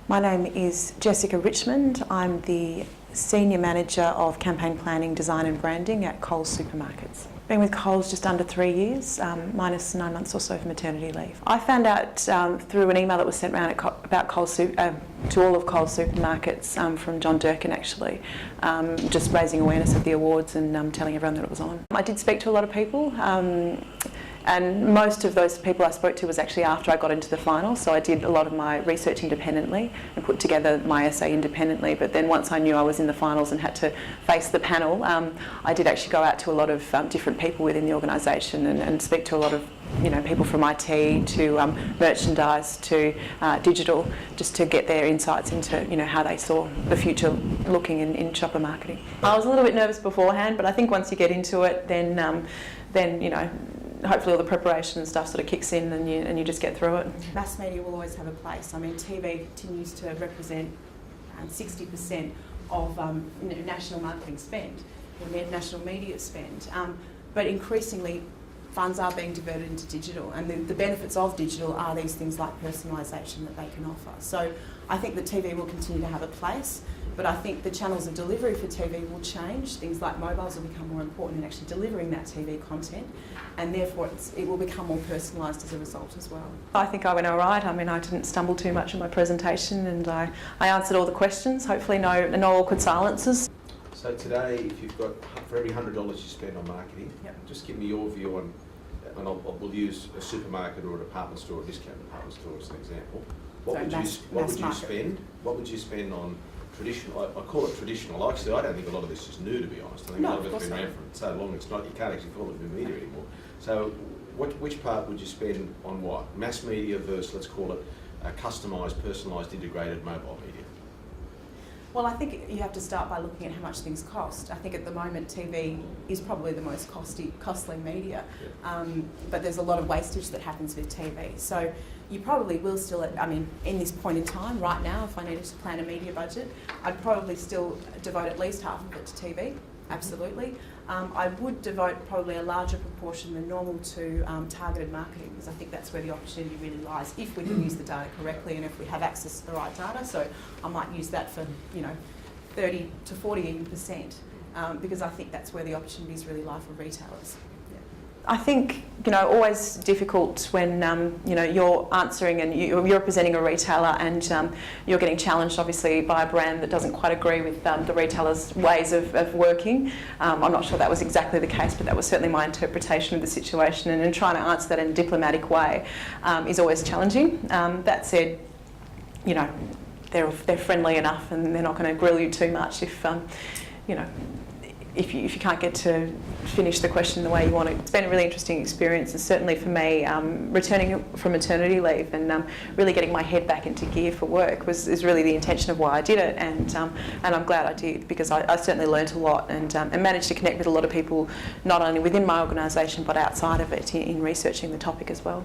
My name is Jessica Richmond. I'm the Senior Manager of Campaign Planning, Design and Branding at Coles Supermarkets. Been with Coles just under 3 years, minus 9 months or so for maternity leave. I found out through an email that was sent around about Coles to all of Coles Supermarkets from John Durkin actually, just raising awareness of the awards and telling everyone that it was on. I did speak to a lot of people. And most of those people I spoke to was actually after I got into the final, so I did a lot of my research independently and put together my essay independently. But then once I knew I was in the finals and had to face the panel, I did actually go out to a lot of different people within the organisation and speak to a lot of people from IT to merchandise to digital, just to get their insights into how they saw the future looking in shopper marketing. I was a little bit nervous beforehand, but I think once you get into it, then hopefully all the preparation and stuff sort of kicks in and you just get through it. Mass media will always have a place. I mean, TV continues to represent 60% of national marketing spend, or national media spend. But increasingly, funds are being diverted into digital, and the benefits of digital are these things like personalisation that they can offer. So I think that TV will continue to have a place, but I think the channels of delivery for TV will change. Things like mobiles will become more important in actually delivering that TV content, and therefore it will become more personalised as a result as well. I think I went all right. I mean, I didn't stumble too much in my presentation, and I answered all the questions, hopefully no awkward silences. So today, if you've got, for every $100 you spend on marketing, just give me your view on, and we'll use a supermarket or a department store, a discount department store as an example. What would you spend on traditional? I call it traditional. Actually, I don't think a lot of this is new, to be honest. I think a lot of it's been around for so long. It's not. You can't actually call it new media anymore. So, which part would you spend on what? Mass media versus, let's call it, customised, personalised, integrated mobile media. Well, I think you have to start by looking at how much things cost. I think at the moment TV is probably the most costly media, but there's a lot of wastage that happens with TV. So you probably will still, in this point in time, right now, if I needed to plan a media budget, I'd probably still devote at least half of it to TV, absolutely. I would devote probably a larger proportion than normal to targeted marketing, because I think that's where the opportunity really lies, if we can use the data correctly and if we have access to the right data. So I might use that for 30 to 40%, because I think that's where the opportunities really lie for retailers. I think, always difficult when, you're answering and you're representing a retailer and you're getting challenged, obviously, by a brand that doesn't quite agree with the retailer's ways of working. I'm not sure that was exactly the case, but that was certainly my interpretation of the situation, and trying to answer that in a diplomatic way is always challenging. That said, they're friendly enough and they're not going to grill you too much if you can't get to finish the question the way you want it. It's been a really interesting experience, and certainly for me, returning from maternity leave and really getting my head back into gear for work is really the intention of why I did it, and I'm glad I did, because I certainly learnt a lot and managed to connect with a lot of people, not only within my organisation but outside of it, in researching the topic as well.